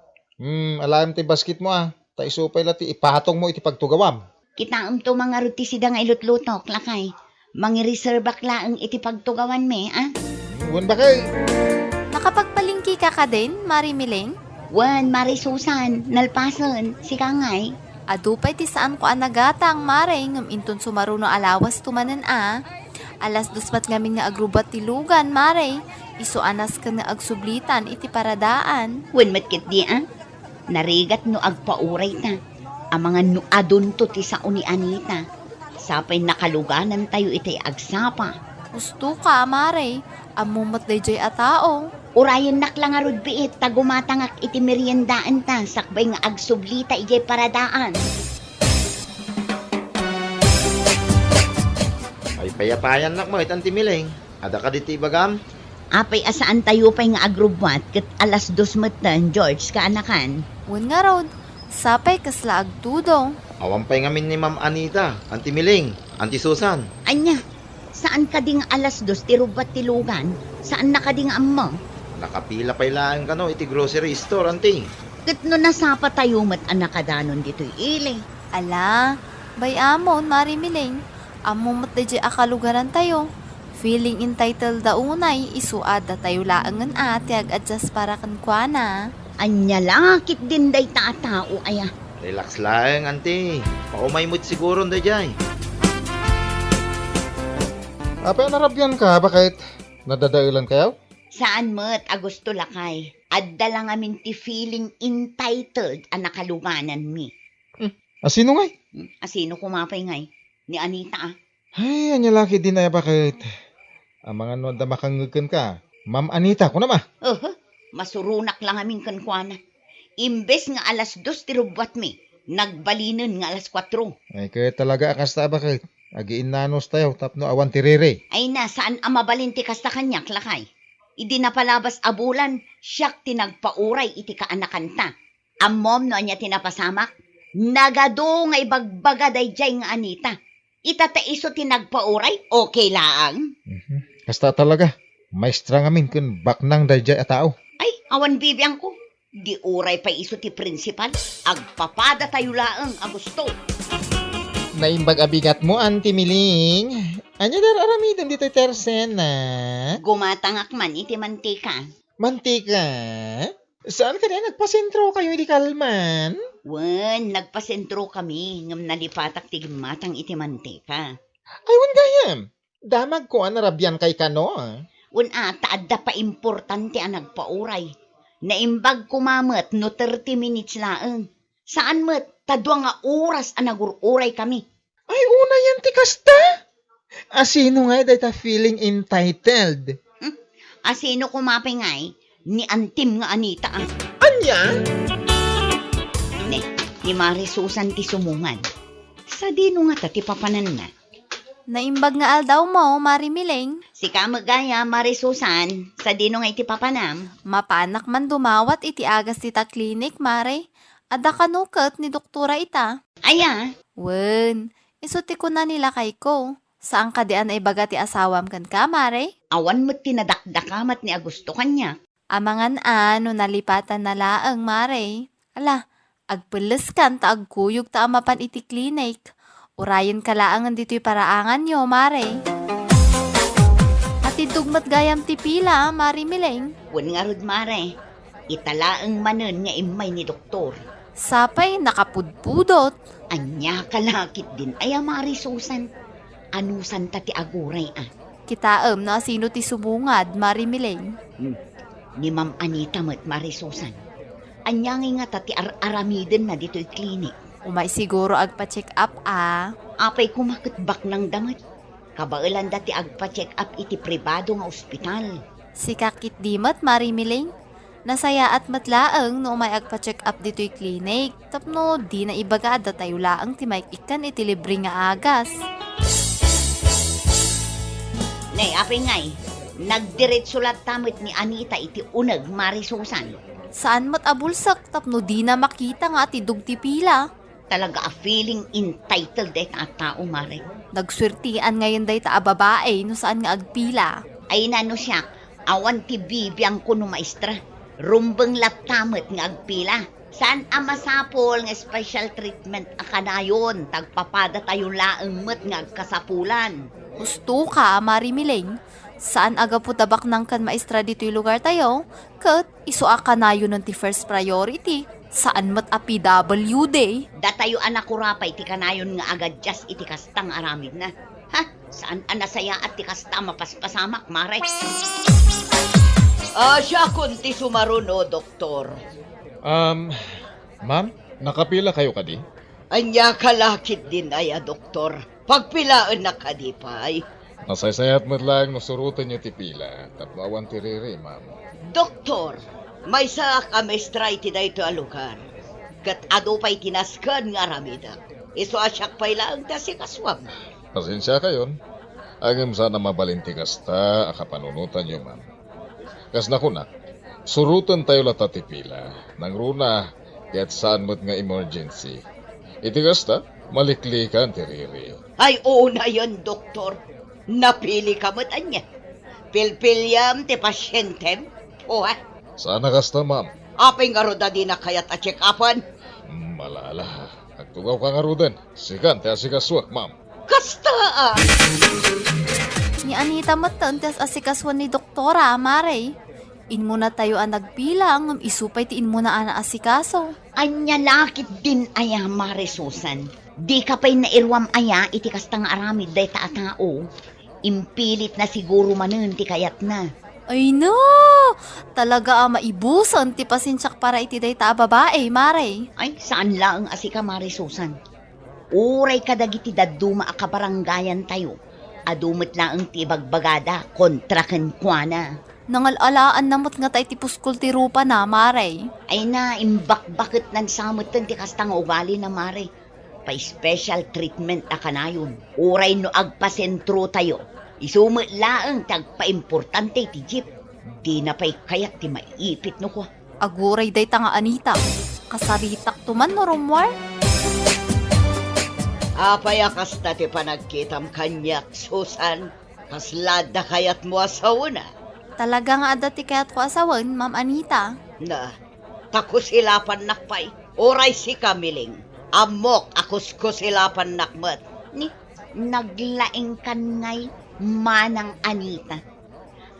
[SPEAKER 8] Alam ti basket mo Taisupay la ti ipatong mo iti pagtugawam.
[SPEAKER 7] Kitaam to mga ruti sida nga ilutlutok, lakay. Mangi-reserve laang iti pagtugawan me,
[SPEAKER 8] Wan ba kay?
[SPEAKER 10] Nakapagpalingki ka ka din, Mari Miling?
[SPEAKER 7] Wan, Mari Susan, nalpason, si Kangay.
[SPEAKER 10] Adupay ti saan ko anagatang, Mare, ngam inton sumaruno alawas tumanen Alas 2 ngamin nga agrubat ti lugan, Mare. Iso anas ka nga agsublitan iti paradaan.
[SPEAKER 7] Wan matkit di, Narigat no agpauray ta. Amangan no adunto ti sao ni Anita. Sapay nakaluganan tayo itay agsapa.
[SPEAKER 10] Gusto ka, Mare. Amumot day jay atao.
[SPEAKER 7] Urayan naklang arud biit, tagumatangak iti meriendaan ta, sakbay nga agsublita ijay paradaan.
[SPEAKER 9] Ay payapayan nak mo, itan timiling. Ada ka diti bagam?
[SPEAKER 7] Apay asaan tayo pa'y nga agrubat, kat alas 2 matan, George, kaanakan.
[SPEAKER 10] Wan nga rod. Sapay kasla agtudong.
[SPEAKER 9] Awan pa'y ngamin ni Ma'am Anita, Auntie Miling, Auntie Susan.
[SPEAKER 7] Anya, saan ka ding alas 2 tirubat tilugan? Saan na ka ding ammo?
[SPEAKER 9] Nakapila pa'y laang kano iti grocery store, Auntie.
[SPEAKER 7] Kat no nasapa tayo mat anakadanon dito'y ili.
[SPEAKER 10] Ala, bay amon, Mari Miling. Amumot day jay akalugaran tayo. Feeling entitled da unay, isuad da tayo laangan ati ag-adjust para kankwana.
[SPEAKER 7] Anya lakit din day taatao aya.
[SPEAKER 9] Relax lang, Auntie. Paumaymot siguro da jay.
[SPEAKER 8] Apay narabyan ka, bakit? Nadadailan kayo?
[SPEAKER 7] Saan mat, Agusto lakay? Adda lang amin ti feeling entitled ang nakaluganan mi.
[SPEAKER 8] Sino ngay?
[SPEAKER 7] Asino kumapay ngay? Ni Anita ah.
[SPEAKER 8] Ay, anya laki din ay bakit? Ang mga no da makanggugan ka. Ma'am Anita, ko na ma.
[SPEAKER 7] Masurunak lang amin kankwana. Imbes nga alas 2 tirubwat mi, nagbalinan nga alas 4.
[SPEAKER 8] Ay, kaya talaga akas ta bakit? Agiin nanos tayo, tapno awan tirere.
[SPEAKER 7] Ay na, saan ang mabalinti kasta kanyak lakay? Idi na palabas abulan, siyak tinagpauray iti kaanakanta. Amom no anya tinapasamak, nagado nga ibagbaga dayjay nga Anita. Itataiso tinagpauray, okay laang.
[SPEAKER 8] Kasta talaga. Maestra ngamin kun baknang dayjay a tao.
[SPEAKER 7] Ay, awan bibiyang ko. Di uray pa iso ti principal, agpapada tayo laang agusto.
[SPEAKER 9] Naimbag abigat mo, Auntie Miling. Anya dar aramidon dito tersen na?
[SPEAKER 7] Gumatangak man iti mantika.
[SPEAKER 9] Mantika? Saan ka na nagpasentro kayo di kalman?
[SPEAKER 7] Wen, nagpasentro kami ngam nalipatak ti matang iti mantika.
[SPEAKER 9] Ay, wan gayam. Damag ko an narabyan kay kano.
[SPEAKER 7] Wen taadda pa importante ang nagpauray. Naimbag kumamat no 30 minutes laang. Saan mat? Tadwa nga oras ang nagururay kami.
[SPEAKER 9] Ay, una yan ti kasta. Sino nga dahil feeling entitled?
[SPEAKER 7] Asino kumapay ngay? Ni Antim nga Anita ang...
[SPEAKER 9] Anya?
[SPEAKER 7] Ni Marisusan ti sumungan. Sa dino nga ti papanan na.
[SPEAKER 10] Naimbag nga aldaw mo, Mari Miling.
[SPEAKER 7] Si Kamagaya, Marisusan, sa dino nga iti papanam.
[SPEAKER 10] Mapanak man dumawat iti agas tita klinik, Mare. Ada kanukat ni doktora ita.
[SPEAKER 7] Aya.
[SPEAKER 10] Wen, isuti ko na nila kay ko. Saan ka dian ay baga ti asawam kan ka, Mare?
[SPEAKER 7] Awan mo't tinadakdakamat ni Agusto kanya.
[SPEAKER 10] Amangan no nalipatan na laang, Mare. Ala, agpeles kan ta agkuyog ta amapan iti klinik. Urayan ka laangan dito'y paraangan nyo, Mare. At idugmat gayam ti pila, Mari Miling.
[SPEAKER 7] Wen nga rod, Mare. Italaang manen nga imay ni doktor.
[SPEAKER 10] Sapay nakapudpudot.
[SPEAKER 7] Anya kalakit din ay Marisusan. Anusan ta ti aguray ah.
[SPEAKER 10] Kitaem na sino ti subungad, Mari Miling.
[SPEAKER 7] Ni Ma'am Anita met Marisusan. Anya nga ta ti aramiden na dito'y klinik.
[SPEAKER 10] Umay siguro agpa-check up
[SPEAKER 7] Apay kumakitbak ng damit. Kabailan dati agpa-check up iti pribado nga ospital.
[SPEAKER 10] Si kakit dimat, Mari Miling. Nasaya at matlaang no umay agpa-check up dito'y klinik. Tapno di na ibaga da tayo laang ti Mike ikan iti libre nga agas.
[SPEAKER 7] Nay, apay ngay. Nagdiretso lat tamit ni Anita iti unag Marisusan.
[SPEAKER 10] Saan mat abulsak tapno di na makita nga ti dugti pila.
[SPEAKER 7] Talaga a feeling entitled day ta tao, Mare.
[SPEAKER 10] Nagswertian ngayon day ta babae no saan nga agpila.
[SPEAKER 7] Ay nano siya, awan ti bibiyang ko no maestra. Rumbeng laptamit nga agpila. Saan ang masapol nga special treatment akanayon? Tagpapada tayo laang met nga agkasapulan.
[SPEAKER 10] Gusto ka, Mari Miling? Saan aga po tabak ng kan maestra dito'y lugar tayo? Kat iso akanayon ng ti first priority. Saan mat a PWD?
[SPEAKER 7] Datayo anak kurapay ti kanayon nga agad just iti kastang aramid na. Ha? Saan anasaya at ti kasta mapaspasamak, Mare? Siya kunti sumaruno, doktor.
[SPEAKER 8] Ma'am, nakapila kayo kadi?
[SPEAKER 3] Anya kalakit din ay doktor. Pagpilaan na kadipay.
[SPEAKER 6] Nasaysayat mo lang no surutan nyo ti pila. Tapwawan ti riri, ma'am.
[SPEAKER 3] Doktor, may sa kamestra iti dayto a lugar. Kat ado pa'y tinaskan nga ramida. Iso asyak pa'y lang da si kaswam.
[SPEAKER 6] Pasensya kayon. Agam sana mabalinti kasta akapanunutan nyo, ma'am. Kas na kuna, surutan tayo lata ti pila. Nang runa, kaya't saan mo't nga emergency. Iti kasta, maliklikan ti riri.
[SPEAKER 3] Ay, oo na yan, doktor. Napili ka mo't anya. Pilpilyam ti pasyentem. O ha?
[SPEAKER 6] Sana kasta, ma'am.
[SPEAKER 3] Apay nga roda di na kayat a check-upan.
[SPEAKER 6] Malala. Nagtugaw ka nga rudan. Sikan, ti asikaswak, ma'am.
[SPEAKER 3] Kasta ah!
[SPEAKER 10] Ni Anita matantes asikaswan ni doktora, Mare. In mo na tayo ang nagbilang, isupay tiin mo na ana asikaso.
[SPEAKER 7] Anya lakit din aya, Marisusan. Di ka pa'y nairwam aya iti kastang aramid day ta tao. Impilit na siguro manen ti kayat na.
[SPEAKER 10] Ay no! Talaga maibuson ti pasensyak para iti day ta babae, Mare.
[SPEAKER 7] Ay, saan lang asika Mari Susan? Uray ka dagiti daduma a kabarangayan tayo. Adumot lang ti bagbagada kontra ken kuana.
[SPEAKER 10] Nangalalaan namot nga tay ti puskol ti rupa na, Mare.
[SPEAKER 7] Ay na, imbak-bakit nan samutan ti kastang ugali na Mari. Pa-special treatment a kanayon. Uray no agpasentro tayo. Isumot laang tagpa-importante ti jeep. Di na pa'y kayak ti maipit no ko.
[SPEAKER 10] Aguray day ta nga Anita. Kasaritak tuman no rumwar.
[SPEAKER 3] Apay akas na ti panagkitam kanyak, Susan. Kaslada kayat mo asawuna.
[SPEAKER 10] Talaga nga ada ti kayat ko asawan, Ma'am Anita.
[SPEAKER 3] Na, takusilapan nakpay. Oray si Kamiling. Amok akuskusilapan nakmat.
[SPEAKER 7] Ni, naglaing kan ngay manang Anita.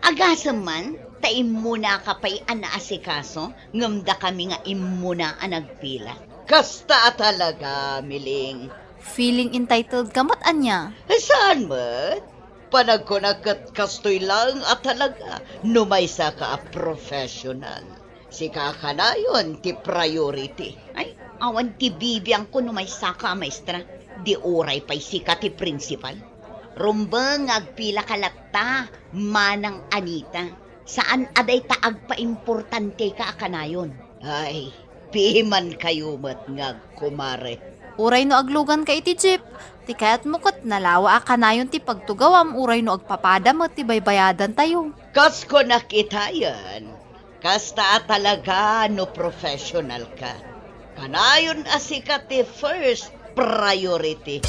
[SPEAKER 7] Agasam man, taim muna ka pa'y anaasikaso, ngamda kami nga imuna anagpila.
[SPEAKER 3] Kasta talaga, Miling.
[SPEAKER 10] Feeling entitled kamot anya.
[SPEAKER 3] Saan mat? Panagkunagat kastoy lang at talaga numaysa ka a professional. Si kakanayon ti priority.
[SPEAKER 7] Ay, awan ti bibiyang ko no may saka, maestra. Di oray pa'y sika ti principal. Rumbang agpila kalatta, manang Anita. Saan aday taag pa importante ka akanayon?
[SPEAKER 3] Ay, piman kayo mat ngag kumare.
[SPEAKER 10] Uray no aglugan ka iti jeep. Ti kayat mukot nalawa ka na yun ti pagtugawam. Uray no agpapada mo ti baybayadan tayo.
[SPEAKER 3] Kas ko nakita yan. Kasta talaga no professional ka. Kanayon asika ti first priority.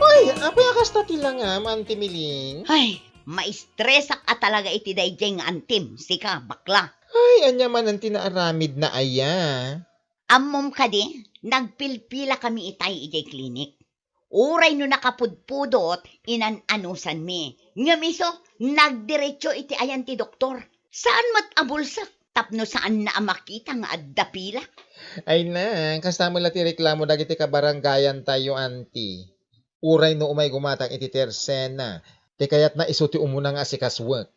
[SPEAKER 9] Uy, apay akas na tila nga, Manti Miling.
[SPEAKER 7] Ay, maistresak at talaga iti dayjay nga antim. Sika, bakla.
[SPEAKER 9] Ay, anya man ang tinaaramid na aya.
[SPEAKER 7] Ammom ka di, nagpilpila kami itay ijay klinik. Uray no nakapudpudot, inan-anusan mi. Nga miso, nagdiretso iti ayan ti doktor. Saan mat abulsak? Tapno saan na makita nga adda pila?
[SPEAKER 9] Ay na, kasama la ti reklamo dagiti kabarangayan tayo, Auntie. Uray no umay gumatang iti tersena. Ti kayat na iso ti umuna nga si kaswak.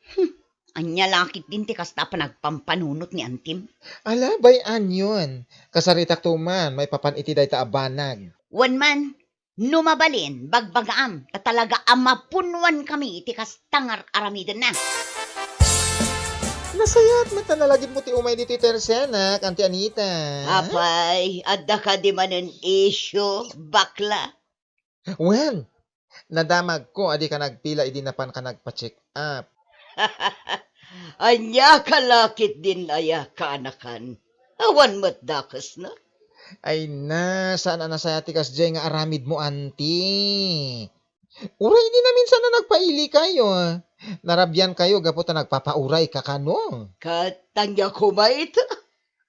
[SPEAKER 7] Anya lakit din ti kasta pa nagpampanunot ni Antim.
[SPEAKER 9] Ala, bayan yun. Kasaritak tuman, may papan iti day ta abanag.
[SPEAKER 7] Wan man, numabalin, bagbagaam, ta talaga amapunwan kami iti kastangar aramidan na.
[SPEAKER 9] Nasayat, matanalagin mo ti umay dito tersena, Auntie Anita.
[SPEAKER 3] Apay, adda ka di man ang issue, bakla.
[SPEAKER 9] Well, nadamag ko, adi ka nagpila, idi napan ka nagpa-check up.
[SPEAKER 3] Anya kalakit din aya kaanakan. Awan mat dakas na.
[SPEAKER 9] Ay na, saan na nasaya ti kasjay nga aramid mo, Auntie? Uray di namin sana nagpaili kayo. Narabyan kayo, gaputa nagpapauray ka kano.
[SPEAKER 3] Katangya ko ba ito?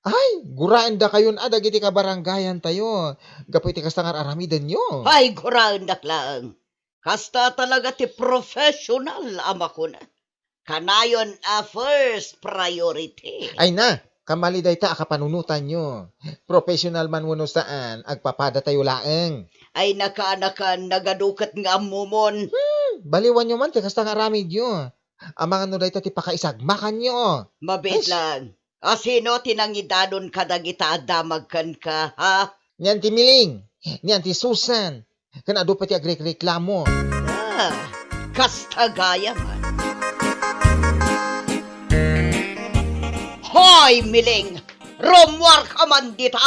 [SPEAKER 9] Ay, guraan da kayon adagiti kabarangayan tayo. Gapu iti kastangar aramidan nyo.
[SPEAKER 3] Ay, guraan daklang. Kasta talaga ti professional ama ko na. Kanayon a first priority.
[SPEAKER 9] Ay na, kamali day ta akapanunutan nyo. Professional man wano saan, agpapada tayo laeng.
[SPEAKER 3] Ay nakaanakan nagadukat nga amumon.
[SPEAKER 9] Baliwan nyo man, ti kastangar aramid nyo. Amang ano day ta ti pakaisagmakan nyo.
[SPEAKER 3] Mabit lang. Sino tinangidadon kadagita adamagkan ka, ha?
[SPEAKER 9] Niyan ti Miling, niyan ti Susan. Kanado pa ti agreklamo.
[SPEAKER 3] Kasta gaya man. Hoy, Miling! Rumwar ka man dita!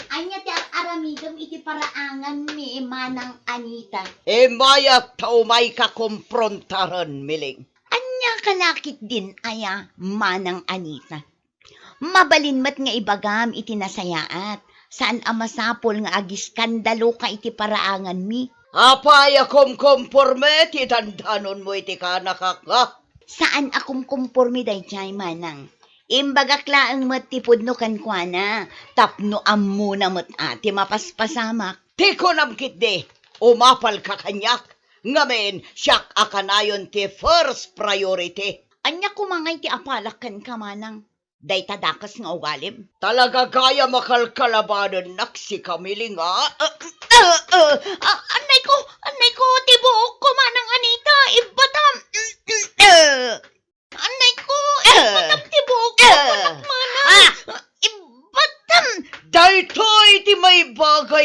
[SPEAKER 7] Anya ti aramidam iti paraangan ni manang Anita.
[SPEAKER 3] Mayak taumay ka komprontaran, Miling.
[SPEAKER 7] Anya kalakit din aya manang Anita. Mabalin mat nga ibagam iti nasayaat. Saan amasapol nga agiskandalo ka iti paraangan mi?
[SPEAKER 3] Apay akom komporme ti dandanon mo iti kanakaka.
[SPEAKER 7] Saan akom kumpormi dayjay manang? Imbagaklaan mat ti pudno kan kuana. Tapno ammo na mat ati mapaspasamak.
[SPEAKER 3] Ti ko namkit de, umapal ka kanyak. Ngamen, siyak akanayon ti first priority.
[SPEAKER 7] Anya kumangay ti apalakan ka manang. Day tadakas nga ugalim.
[SPEAKER 3] Talaga kaya makalkalabanan naksi Kamiling, ha?
[SPEAKER 7] Anay ko, tibuok ko manang Anita, ibatam.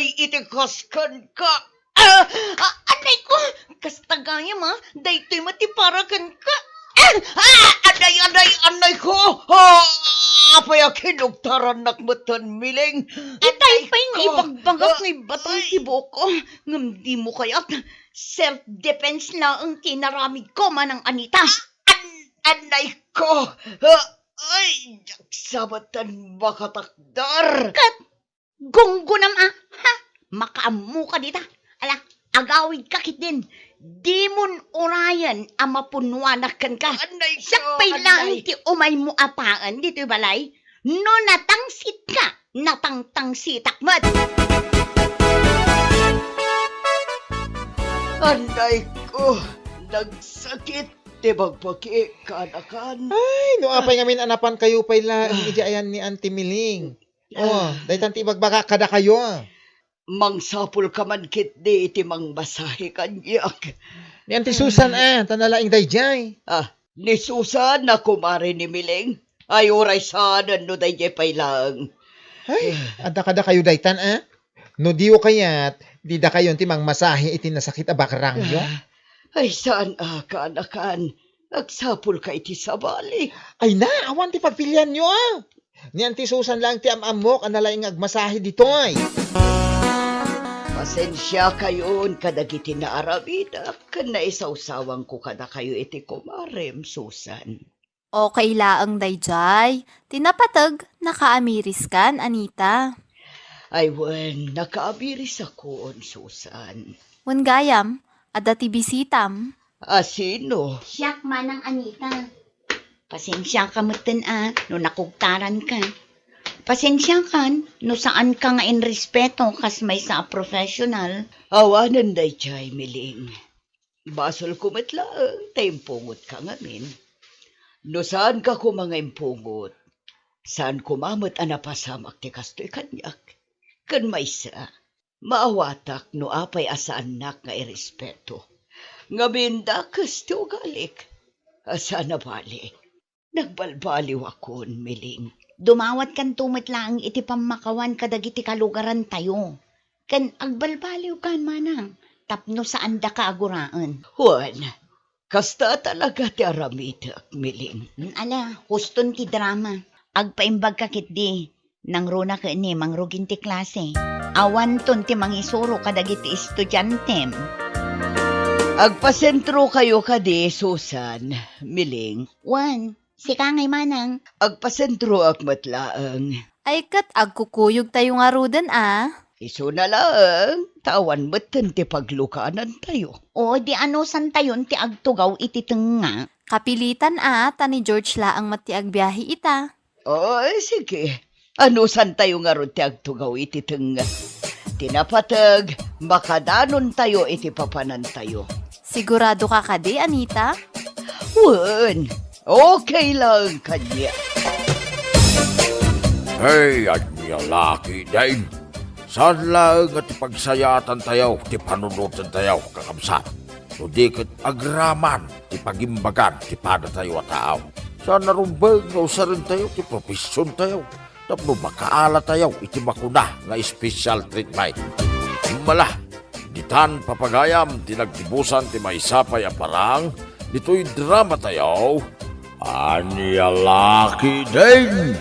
[SPEAKER 3] day itikaskan ka.
[SPEAKER 7] Anay ko, kastagaya ma, daytoy matiparakan ka.
[SPEAKER 3] Anay ko. Apay kinugtaran nakmatan miling.
[SPEAKER 7] Itay pa'y ibagbagak ng batang tibok ko. Ngam di mo kaya't self-defense na ang tinaramid ko manang Anita.
[SPEAKER 3] Anay ko. Ay, jaksabatan makatakdar.
[SPEAKER 7] Gunggunam ha? Makaamu ka dita. Ala, agawid ka kit din. Di mon urayan ang mapunwanakan ka.
[SPEAKER 3] Anay ko,
[SPEAKER 7] Sakpay lang ti umay mo apaan dito balay. No natangsit ka, natangtangsitak mat.
[SPEAKER 3] Anay ko, nagsakit. Tibagpaki, kanakan.
[SPEAKER 9] Ay, no apay ngamin anapan kayo pay la ayan ni Auntie Miling. Oh, dahil tanti bagbaka kada kayo.
[SPEAKER 3] Mangsapul ka man kit di iti mang basahe kanyak.
[SPEAKER 9] Ni Auntie Susan tanalaing dayjay.
[SPEAKER 3] Ni Susan na kumari ni Miling. Ay oray sana no dayjay pay lang.
[SPEAKER 9] Ay, ada kada kayo daytan No diyo kayat, di da kayo ti mang masahe iti nasakit a bakrang yo.
[SPEAKER 3] Ay saan kanakan. Agsapul ka iti sabali.
[SPEAKER 9] Ay na, awan ti pagpilian nyo Ni Auntie Susan lang ti amamok analaing agmasahe dito ay.
[SPEAKER 3] Pasensya kayon kadagiti na arabida. Kan naisawsawang ko kada kayo iti kumarem, Susan.
[SPEAKER 10] Okay laang dayjay. Tinapatag, nakaamiris kan, Anita.
[SPEAKER 3] Ay wen, nakaabiris ako, Susan.
[SPEAKER 10] Wan gayam, ada ti bisitam.
[SPEAKER 3] Sino?
[SPEAKER 7] Siyak manang Anita. Pasensya ka mutin no nakugtaran ka. Pasensya kan, no saan ka nga in respeto kas may sa professional.
[SPEAKER 3] Awanan day chay, Miling. Basol kumitla, taimpungot ka ngamin. No saan ka ko mga impungot? Saan kumamot anapasamak ti kastoy kanyak? Kan may sa, maawatak no apay asaanak nga irespeto. Ngabinda kasto galik. Asana bali, nagbalbaliw akon, Miling.
[SPEAKER 7] Dumawat kan tumit lang iti pamakawan kadagiti kalugaran tayo. Kan agbalbaliw kan manang, tapno saan da ka aguraan.
[SPEAKER 3] Juan, kasta talaga ti aramitak, Miling.
[SPEAKER 7] Ala, huston ti drama. Agpaimbag ka kit di, nang runa ka ni mangrugin ti klase. Awan ton ti mangisuro kadagiti estudyante.
[SPEAKER 3] Agpasentro kayo kadi, Susan, Miling.
[SPEAKER 7] Wan, si Kangay manang.
[SPEAKER 3] Agpasentro agmatlaang.
[SPEAKER 10] Ay kat agkukuyog tayo nga rudan
[SPEAKER 3] Iso na lang, tawan batan ti paglukanan tayo.
[SPEAKER 7] O di ano san tayon ti agtugaw iti tenga.
[SPEAKER 10] Kapilitan tani George laang matiag biyahe ita.
[SPEAKER 3] Ay, sige. Ano san tayo nga ron ti agtugaw iti tenga? Tinapatag, makadanon tayo iti papanan tayo.
[SPEAKER 10] Sigurado ka kadi, Anita?
[SPEAKER 3] Wan, okay lang kanya.
[SPEAKER 1] Hey, at niya laki din. Saan lang at ipagsayatan tayo, ti panunutan tayo, kakamsat. So di kat agraman, ti pagimbagan, ti pada tayo at tao. Saan narumbag, nausa rin tayo, ti profesyon tayo. Tapno makaala tayo, iti bakuna, nga special treatment. Mala, ditan papagayam, tinagtibusan, ti maisapay aparang, dito'y drama tayo. Anya laki din.